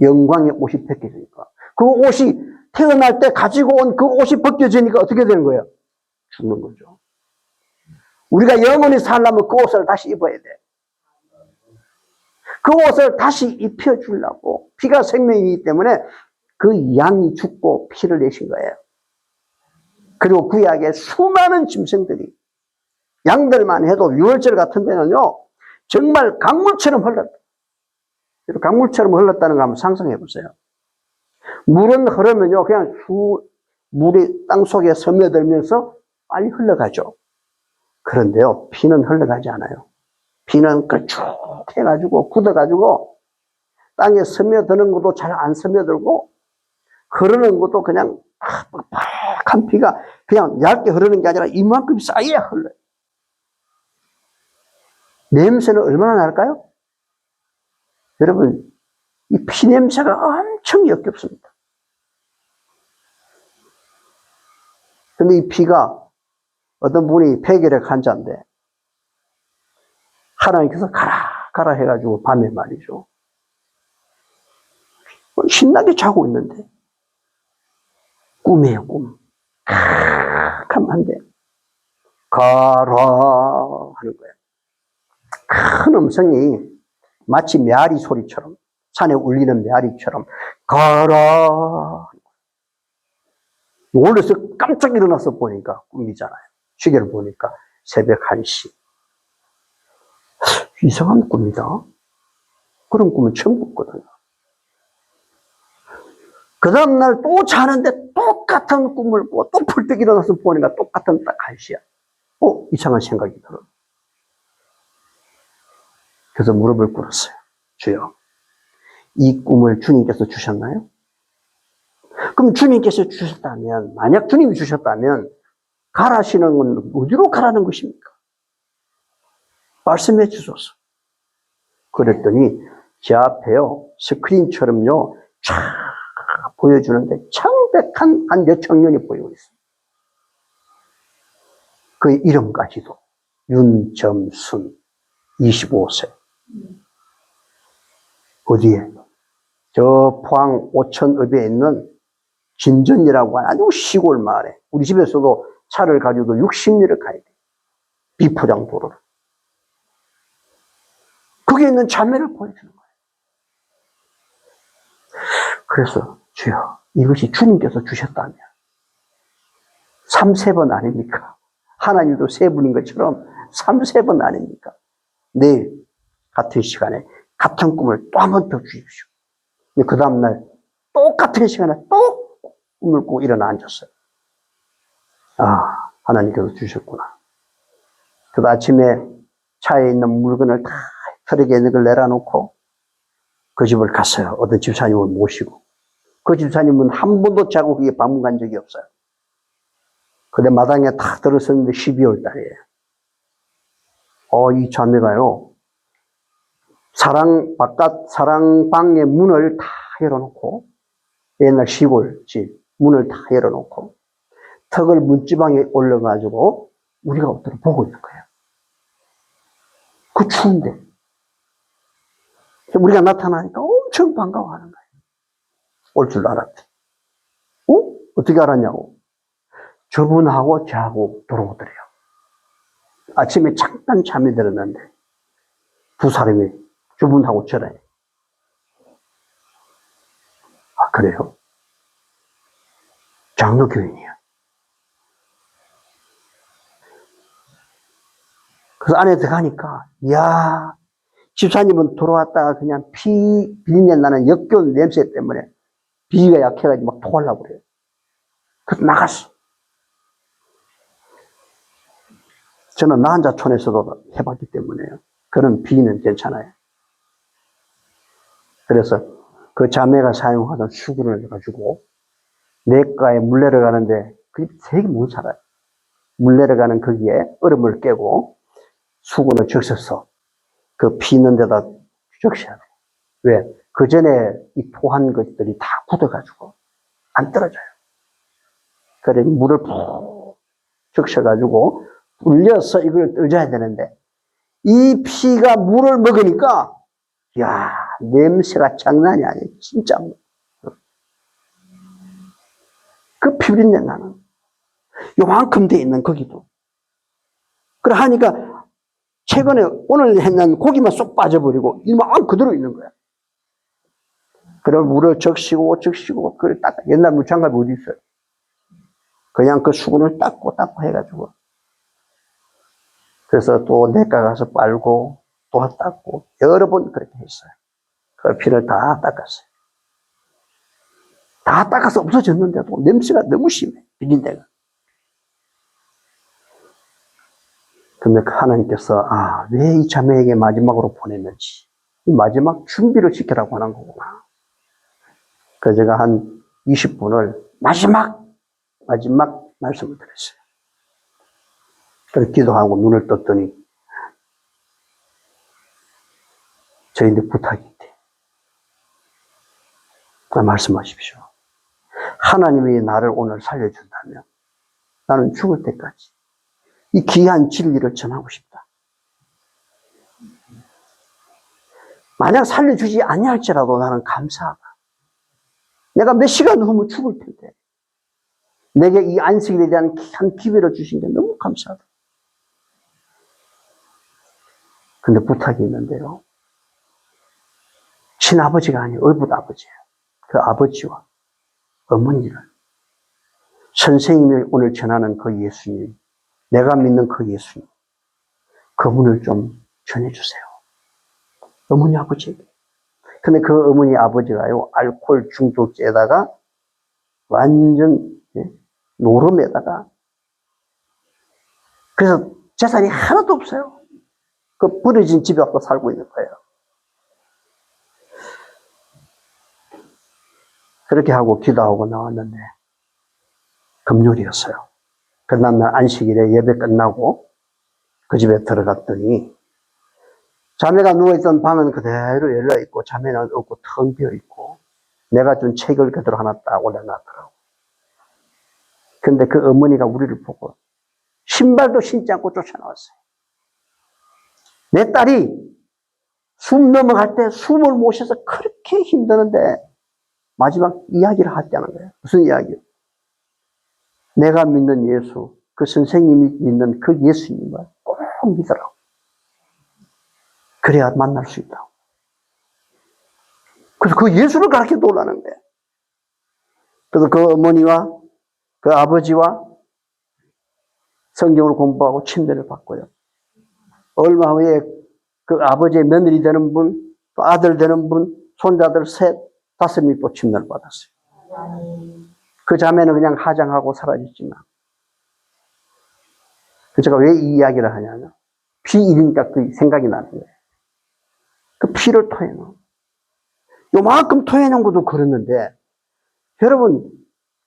영광의 옷이 벗겨지니까. 그 옷이 태어날 때 가지고 온 그 옷이 벗겨지니까 어떻게 되는 거예요? 죽는 거죠. 우리가 영원히 살려면 그 옷을 다시 입어야 돼. 그 옷을 다시 입혀주려고 피가 생명이기 때문에 그 양이 죽고 피를 내신 거예요. 그리고 구약에 수많은 짐승들이 양들만 해도 유월절 같은 데는요 정말 강물처럼 흘렀다. 강물처럼 흘렀다는 거 한번 상상해 보세요. 물은 흐르면요 그냥 물이 땅속에 스며들면서 빨리 흘러가죠. 그런데요 피는 흘러가지 않아요. 피는 쭉 해가지고 굳어가지고 땅에 스며드는 것도 잘 안 스며들고 흐르는 것도 그냥 빡빡한 피가 그냥 얇게 흐르는 게 아니라 이만큼 쌓여야 흘러요. 냄새는 얼마나 날까요? 여러분 이 피 냄새가 엄청 역겹습니다. 근데 이 피가 어떤 분이 폐결핵 환자인데 하나님께서 가라 해가지고 밤에 말이죠. 신나게 자고 있는데 꿈이에요, 꿈. 하면 안 돼. 가라 하는 거예요. 큰 음성이 마치 메아리 소리처럼 산에 울리는 메아리처럼 가라. 놀라서 깜짝 일어나서 보니까 꿈이잖아요. 시계를 보니까 새벽 1시. 이상한 꿈이다. 그런 꿈은 처음 꿨거든요. 그 다음날 또 자는데 똑같은 꿈을 꾸고 또 펄떡 일어나서 보니까 똑같은 딱 1시야. 이상한 생각이 들어. 그래서 무릎을 꿇었어요. 주여, 이 꿈을 주님께서 주셨나요? 그럼 주님께서 주셨다면, 만약 주님이 주셨다면 가라시는 건 어디로 가라는 것입니까? 말씀해 주소서. 그랬더니 제 앞에요 스크린처럼요 쫙 보여주는데 창백한 한 여청년이 보이고 있어요. 그의 이름까지도 윤점순 25세. 어디에? 저 포항 오천읍에 있는 진전이라고 하는 아주 시골 마을에 우리 집에서도 차를 가지고 60리를 가야 돼. 비포장 도로를. 거기에 있는 자매를 보여주는 거예요. 그래서 주여, 이것이 주님께서 주셨다면 3, 4번 아닙니까? 하나님도 3분인 것처럼 3, 4번 아닙니까? 내일 같은 시간에 같은 꿈을 또 한 번 더 주십시오. 그 다음날 똑같은 시간에 또 꿈을 꾸고 일어나 앉았어요. 하나님께서 주셨구나. 그래서 아침에 차에 있는 물건을 다 트럭에 있는 걸 내려놓고 그 집을 갔어요. 어떤 집사님을 모시고. 그 집사님은 한 번도 자국에 방문 간 적이 없어요. 근데 마당에 탁 들어섰는데 12월 달이에요. 이 자매가요, 사랑방의 문을 다 열어놓고, 옛날 시골집 문을 다 열어놓고, 턱을 문지방에 올려가지고, 우리가 엎드려 보고 있는 거예요. 그 추운데. 우리가 나타나니까 엄청 반가워하는 거예요. 올 줄 알았대. 어떻게 알았냐고. 저분하고 저하고 들어오더래요. 아침에 잠깐 잠이 들었는데 두 사람이 저분하고 저래. 그래요? 장로교인이야. 그래서 안에 들어가니까, 이야, 집사님은 들어왔다가 그냥 비린내 나는 역겨운 냄새 때문에 비위가 약해가지고 막 토하려고 그래요. 그래서 나갔어. 저는 나한자촌에서도 해봤기 때문에요. 그런 비위는 괜찮아요. 그래서 그 자매가 사용하던 수건을 가지고 내과에 물 내려가는데 그게 되게 못 살아요. 물 내려가는 거기에 얼음을 깨고 수건을 적셔서 그 피 있는 데다 적셔야 돼요. 왜? 그 전에 이 토한 것들이 다 굳어가지고 안 떨어져요. 그래 물을 푹 적셔가지고 불려서 이걸 떠줘야 되는데 이 피가 물을 먹으니까 야 냄새가 장난이 아니에요. 진짜. 그 비린내 나는 요만큼 돼 있는 거기도. 그래 하니까 최근에 오늘 했는 고기만 쏙 빠져버리고 이만 그대로 있는 거야. 그럼 물을 적시고 그걸 닦아. 옛날 물장갑이 어디 있어요? 그냥 그 수건을 닦고 해가지고. 그래서 또 내과 가서 빨고 또 닦고 여러 번 그렇게 했어요. 그 피를 다 닦았어요. 다 닦아서 없어졌는데도 냄새가 너무 심해. 비린내가. 근데 하나님께서 왜 이 자매에게 마지막으로 보냈는지 이 마지막 준비를 시키라고 하는 거구나. 그래서 제가 한 20분을 마지막 말씀을 드렸어요. 그래서 기도하고 눈을 떴더니 저희한테 부탁이 있대. 말씀하십시오. 하나님이 나를 오늘 살려준다면 나는 죽을 때까지 이 귀한 진리를 전하고 싶다. 만약 살려주지 아니할지라도 나는 감사하다. 내가 몇 시간 후면 죽을 텐데 내게 이 안식일에 대한 귀한 기회를 주신 게 너무 감사하다. 근데 부탁이 있는데요. 친아버지가 아니고 어부 아버지예요. 그 아버지와 어머니를 선생님이 오늘 전하는 그 예수님, 내가 믿는 그 예수님, 그분을 좀 전해주세요. 어머니 아버지에게. 근데 그 어머니 아버지가요, 알코올 중독자에다가 완전 노름에다가 그래서 재산이 하나도 없어요. 그 버려진 집에 와서 살고 있는 거예요. 그렇게 하고 기도하고 나왔는데 금요일이었어요. 그 다음날 안식일에 예배 끝나고 그 집에 들어갔더니 자매가 누워있던 방은 그대로 열려있고 자매는 없고 텅 비어있고 내가 준 책을 그대로 하나 딱 올려놨더라고. 근데 그 어머니가 우리를 보고 신발도 신지 않고 쫓아나왔어요. 내 딸이 숨 넘어갈 때 숨을 못 쉬어서 그렇게 힘드는데 마지막 이야기를 하자는 거예요. 무슨 이야기? 내가 믿는 예수, 그 선생님이 믿는 그 예수님을 꼭 믿으라고. 그래야 만날 수 있다고. 그래서 그 예수를 가르쳐 놓으라는 거예요. 그래서 그 어머니와 그 아버지와 성경을 공부하고 침례를 받고요. 얼마 후에 그 아버지의 며느리 되는 분, 또 아들 되는 분, 손자들 셋, 5명이 또 침례를 받았어요. 그 자매는 그냥 하장하고 사라졌지만. 제가 왜 이 이야기를 하냐면, 피 잃으니까 그 생각이 나는 거예요. 그 피를 토해놓은. 요만큼 토해놓은 것도 그랬는데, 여러분,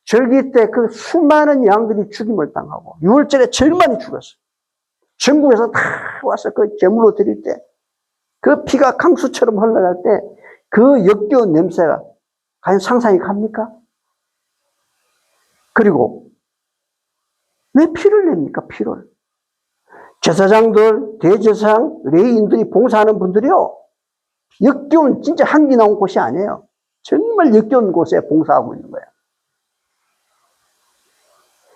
절기 때 그 수많은 양들이 죽임을 당하고, 6월절에 제일 많이 죽었어요. 전국에서 다 와서 그 제물로 드릴 때, 그 피가 강수처럼 흘러갈 때, 그 역겨운 냄새가 과연 상상이 갑니까? 그리고, 왜 피를 냅니까, 피를? 제사장들, 대제사장, 레위인들이 봉사하는 분들이요, 역겨운, 진짜 한기 나온 곳이 아니에요. 정말 역겨운 곳에 봉사하고 있는 거예요.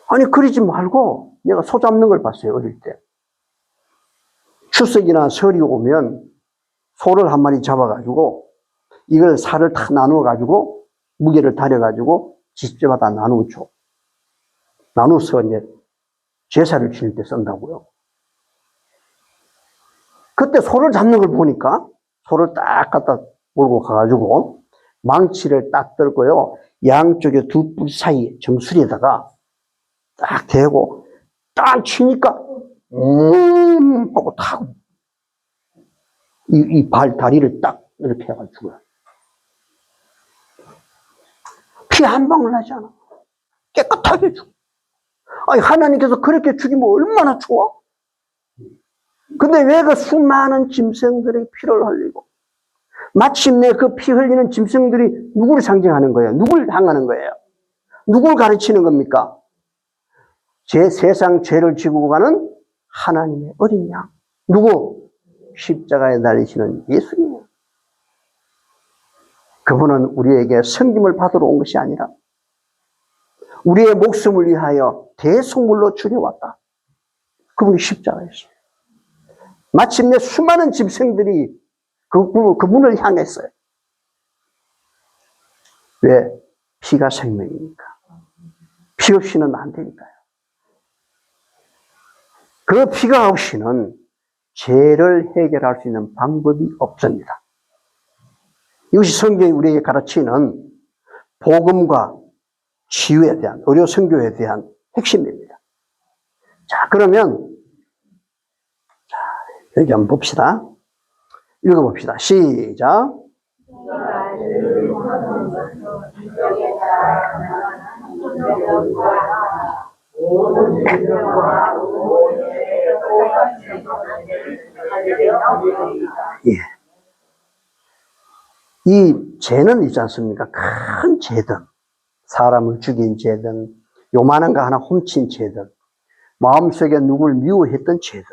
아니, 그러지 말고, 내가 소 잡는 걸 봤어요, 어릴 때. 추석이나 설이 오면, 소를 한 마리 잡아가지고, 이걸 살을 다 나누어가지고, 무게를 다려가지고, 집집마다 나누죠. 나눠서 이제, 제사를 지낼 때 쓴다고요. 그때 소를 잡는 걸 보니까 소를 딱 갖다 몰고 가가지고 망치를 딱 들고요. 양쪽에 두 뿔 사이에 정수리에다가 딱 대고 딱 치니까 하고 타고 이 다리를 딱 이렇게 해가지고 죽어요. 피 한 방울 나지 않아. 깨끗하게 죽어. 아니, 하나님께서 그렇게 죽이면 얼마나 좋아? 근데 왜 그 수많은 짐승들의 피를 흘리고 마침내 그 피 흘리는 짐승들이 누구를 상징하는 거예요? 누굴 향하는 거예요? 누굴 가르치는 겁니까? 세상 죄를 지고 가는 하나님의 어린 양. 누구? 십자가에 달리시는 예수님이에요. 그분은 우리에게 섬김을 받으러 온 것이 아니라 우리의 목숨을 위하여 대속물로 주려왔다. 그분이 십자가였어요. 마침내 수많은 짐승들이 그분을 향했어요. 왜? 피가 생명이니까. 피 없이는 안 되니까요. 그 피가 없이는 죄를 해결할 수 있는 방법이 없습니다. 이것이 성경이 우리에게 가르치는 복음과 치유에 대한, 의료 선교에 대한 핵심입니다. 자, 그러면 여기 한번 봅시다. 읽어봅시다. 시작. 예. 이 죄는 있지 않습니까? 큰 죄든, 사람을 죽인 죄든, 요만한 거 하나 훔친 죄든, 마음속에 누굴 미워했던 죄든,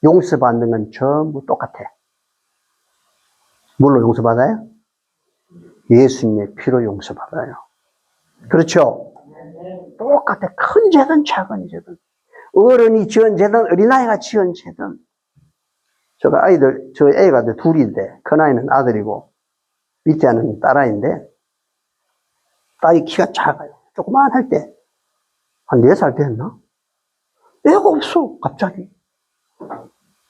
용서받는 건 전부 똑같아. 뭘로 용서받아요? 예수님의 피로 용서받아요. 그렇죠? 똑같아. 큰 죄든 작은 죄든, 어른이 지은 죄든 어린아이가 지은 죄든. 저 애가 둘인데, 큰아이는 아들이고 밑에 하는 딸아이인데, 딸이 키가 작아요. 조그만할 때 한 4살 됐나? 애가 없어. 갑자기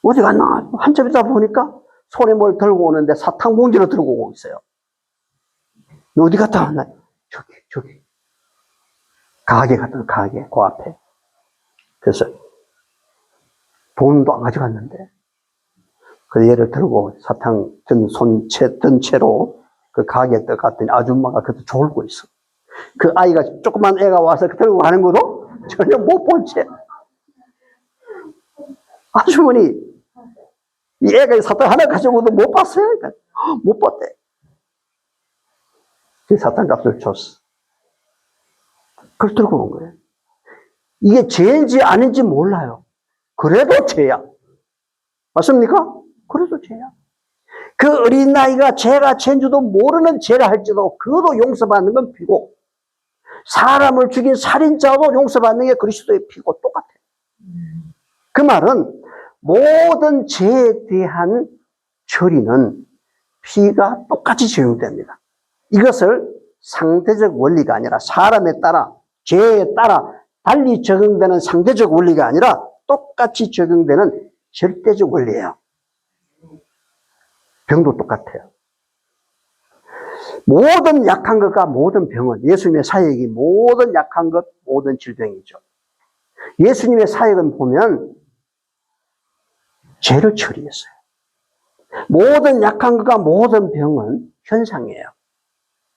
어디 갔나? 한참 있다 보니까 손에 뭘 들고 오는데 사탕 봉지를 들고 오고 있어요. 너 어디 갔다 왔나? 저기 가게 갔다, 가게 그 앞에. 그래서 돈도 안 가져갔는데 그 얘를 들고 사탕 든 채로 그 가게에 갔더니 아줌마가 그때 졸고 있어. 그 아이가, 조그만 애가 와서 들고 가는 것도 전혀 못 본 채. 아주머니, 이 애가 사탕 하나 가져오고도 못 봤어요? 그러니까 못 봤대. 그 사탕 값을 줬어. 그걸 들고 온 거예요. 이게 죄인지 아닌지 몰라요. 그래도 죄야. 맞습니까? 그래도 죄야. 그 어린아이가 죄가 죄인지도 모르는 죄를 할지도 그것도 용서받는 건 피고, 사람을 죽인 살인자도 용서받는 게 그리스도의 피고 똑같아요. 그 말은 모든 죄에 대한 처리는 피가 똑같이 적용됩니다. 이것을 상대적 원리가 아니라 사람에 따라, 죄에 따라 달리 적용되는 상대적 원리가 아니라 똑같이 적용되는 절대적 원리예요. 병도 똑같아요. 모든 약한 것과 모든 병은, 예수님의 사역이 모든 약한 것, 모든 질병이죠. 예수님의 사역은 보면 죄를 처리했어요. 모든 약한 것과 모든 병은 현상이에요.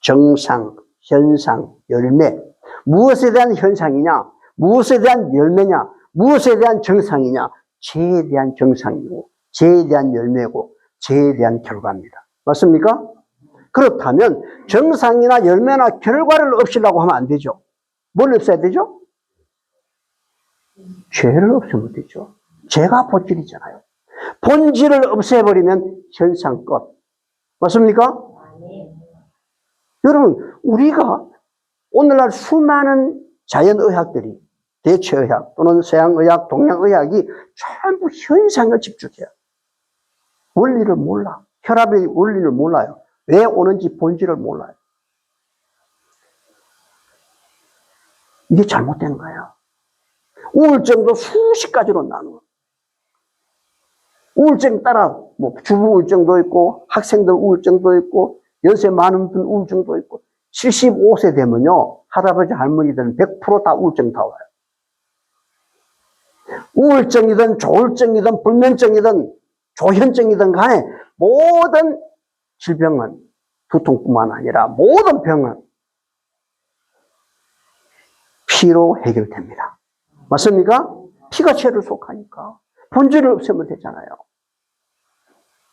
정상, 현상, 열매. 무엇에 대한 현상이냐? 무엇에 대한 열매냐? 무엇에 대한 정상이냐? 죄에 대한 정상이고, 죄에 대한 열매고, 죄에 대한 결과입니다. 맞습니까? 그렇다면 정상이나 열매나 결과를 없애려고 하면 안 되죠. 뭘 없애야 되죠? 죄를 없애면 되죠. 죄가 본질이잖아요. 본질을 없애버리면 현상 끝. 맞습니까? 여러분, 우리가 오늘날 수많은 자연의학들이, 대체의학 또는 서양의학, 동양의학이 전부 현상을 집중해요. 원리를 몰라. 혈압의 원리를 몰라요. 왜 오는지 본질을 몰라요. 이게 잘못된 거예요. 우울증도 수십 가지로 나눠. 우울증 따라 뭐 주부 우울증도 있고 학생들 우울증도 있고 연세 많은 분 우울증도 있고 75세 되면요 할아버지 할머니들은 100%다 우울증 다 와요. 우울증이든 조울증이든 불면증이든 조현증이든 간에 모든 질병은 두통뿐만 아니라 모든 병은 피로 해결됩니다. 맞습니까? 피가 죄를 속하니까 본질을 없애면 되잖아요.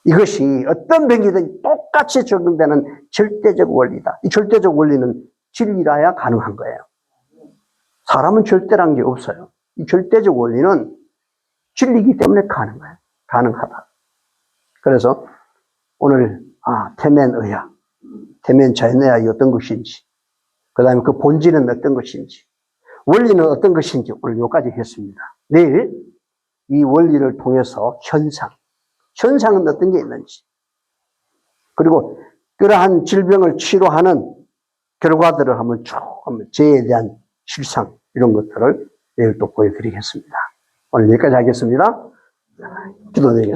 이것이 어떤 병이든 똑같이 적용되는 절대적 원리다. 이 절대적 원리는 진리라야 가능한 거예요. 사람은 절대란 게 없어요. 이 절대적 원리는 진리이기 때문에 가능해요. 가능하다. 그래서 오늘 태면의학, 태면자연의학이 어떤 것인지, 그 다음에 그 본질은 어떤 것인지, 원리는 어떤 것인지 오늘 여기까지 했습니다. 내일 이 원리를 통해서 현상은 어떤 게 있는지, 그리고 그러한 질병을 치료하는 결과들을 한번 쭉 죄에 대한 실상 이런 것들을 내일 또 보여드리겠습니다. 오늘 여기까지 하겠습니다. 기도드리겠습니다.